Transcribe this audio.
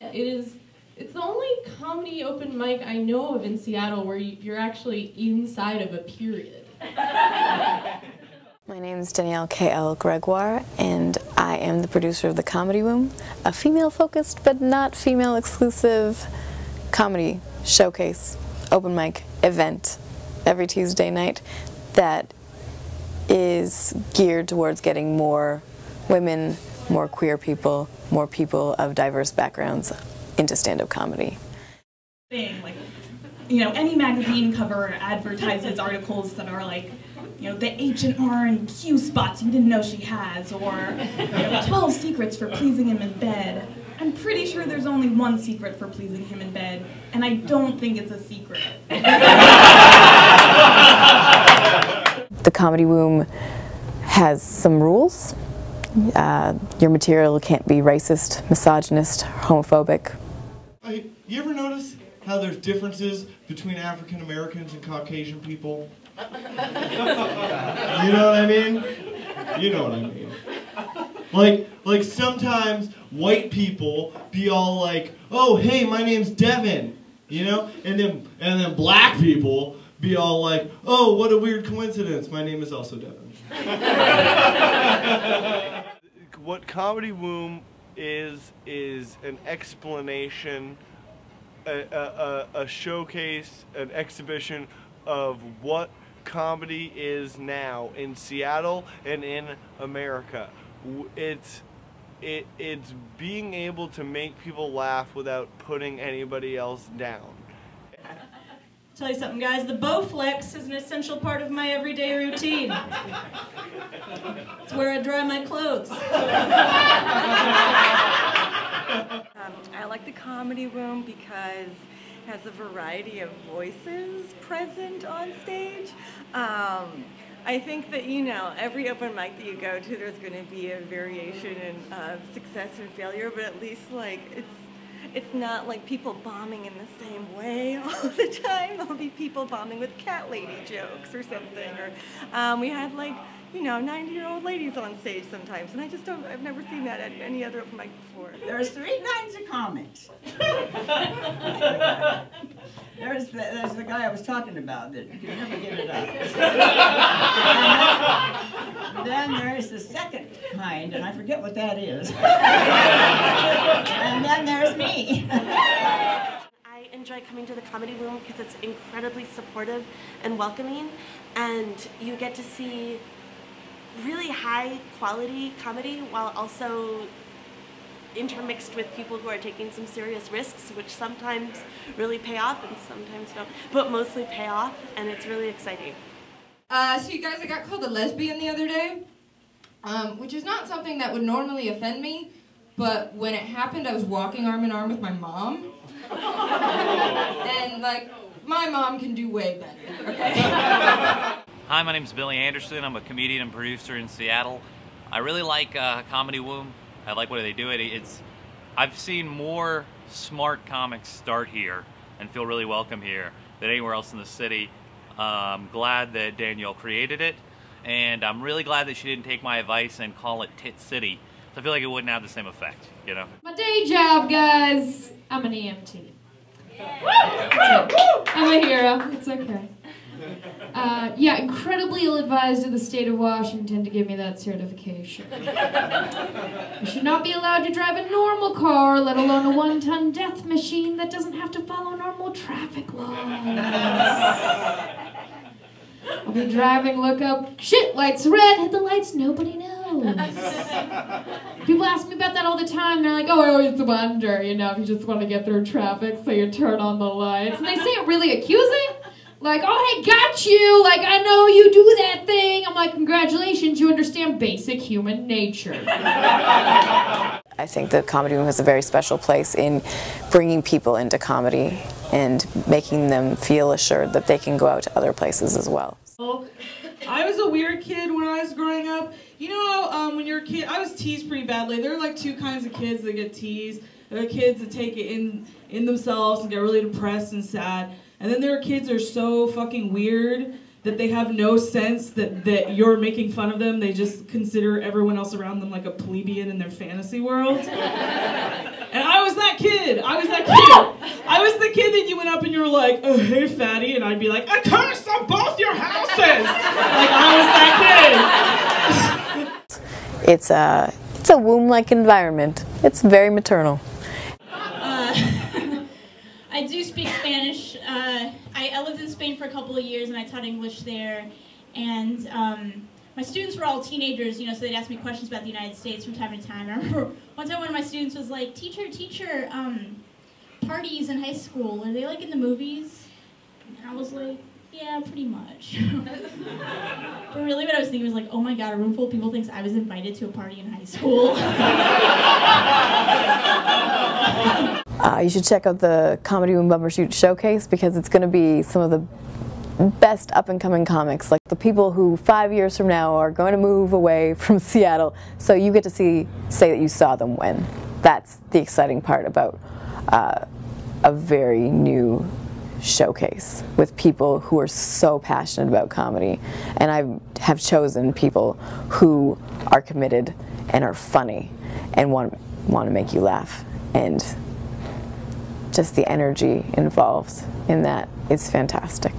It's the only comedy open mic I know of in Seattle where you're actually inside of a period. My name is Danielle K.L. Gregoire, and I am the producer of The Comedy Room, a female-focused but not female-exclusive comedy showcase, open mic event every Tuesday night that is geared towards getting more women, more queer people, more people of diverse backgrounds into stand-up comedy. Like, you know, any magazine cover advertises articles that are like, you know, the H&R and Q spots you didn't know she has, or you know, 12 secrets for pleasing him in bed. I'm pretty sure there's only one secret for pleasing him in bed, and I don't think it's a secret. The Comedy Room has some rules. Your material can't be racist, misogynist, homophobic. You ever notice how there's differences between African Americans and Caucasian people? You know what I mean? You know what I mean. Like sometimes white people be all like, "Oh, hey, my name's Devin," you know, and then black people be all like, "Oh, what a weird coincidence. My name is also Devin." What Comedy Room is an explanation, a showcase, an exhibition of what comedy is now in Seattle and in America. It's being able to make people laugh without putting anybody else down. Tell you something, guys, the Bowflex is an essential part of my everyday routine. It's where I dry my clothes. I like the Comedy Room because it has a variety of voices present on stage. I think that, you know, every open mic that you go to, there's going to be a variation in success and failure, but at least, like, it's not like people bombing in the same way all the time. There'll be people bombing with cat lady jokes or something. Or we had, like, you know, 90-year-old ladies on stage sometimes, and I've never seen that at any other open mic before. There's 3 kinds of comics. There's the guy I was talking about that you can never get it up. And then there's the second kind, and I forget what that is. And then there's me. I enjoy coming to the Comedy Room because it's incredibly supportive and welcoming, and you get to see really high quality comedy while also intermixed with people who are taking some serious risks, which sometimes really pay off and sometimes don't, but mostly pay off, and it's really exciting. So you guys, I got called a lesbian the other day, which is not something that would normally offend me, but when it happened I was walking arm in arm with my mom, and like, my mom can do way better, okay? Hi, my name is Billy Anderson. I'm a comedian and producer in Seattle. I really like Comedy Room. I like what they do. I've seen more smart comics start here and feel really welcome here than anywhere else in the city. I'm glad that Danielle created it, and I'm really glad that she didn't take my advice and call it Tit City. So I feel like it wouldn't have the same effect, you know? My day job, guys, I'm an EMT. I'm a hero, it's okay. Yeah, incredibly ill-advised of the state of Washington to give me that certification. I should not be allowed to drive a normal car, let alone a 1-ton death machine that doesn't have to follow normal traffic laws. I'll be driving, look up, shit, lights red, hit the lights, nobody knows. People ask me about that all the time. They're like, oh, I always wonder, you know, if you just want to get through traffic, so you turn on the lights. And they say it really accusing. Like, oh, I got you, like, I know you do that thing. I'm like, congratulations, you understand basic human nature. I think the Comedy Room has a very special place in bringing people into comedy and making them feel assured that they can go out to other places as well. I was a weird kid when I was growing up. You know, when you're a kid, I was teased pretty badly. There are like 2 kinds of kids that get teased. There are kids that take it in themselves and get really depressed and sad. And then there are kids that are so fucking weird that they have no sense that you're making fun of them. They just consider everyone else around them like a plebeian in their fantasy world. And I was that kid. I was the kid that you went up and you were like, oh, hey, fatty. And I'd be like, a curse on both your houses. Like, I was that kid. It's a womb-like environment. It's very maternal. I do speak Spanish. I lived in Spain for a couple of years and I taught English there. And my students were all teenagers, you know, so they'd ask me questions about the United States from time to time. I remember one time one of my students was like, teacher, parties in high school, are they like in the movies? And I was like, yeah, pretty much. But really what I was thinking was like, oh my god, a room full of people thinks I was invited to a party in high school. You should check out the Comedy Room Bumbershoot showcase because it's going to be some of the best up-and-coming comics, like the people who 5 years from now are going to move away from Seattle, so you get to say that you saw them when. That's the exciting part about a very new showcase with people who are so passionate about comedy. And I have chosen people who are committed and are funny and want to make you laugh. And just the energy involved in that is fantastic.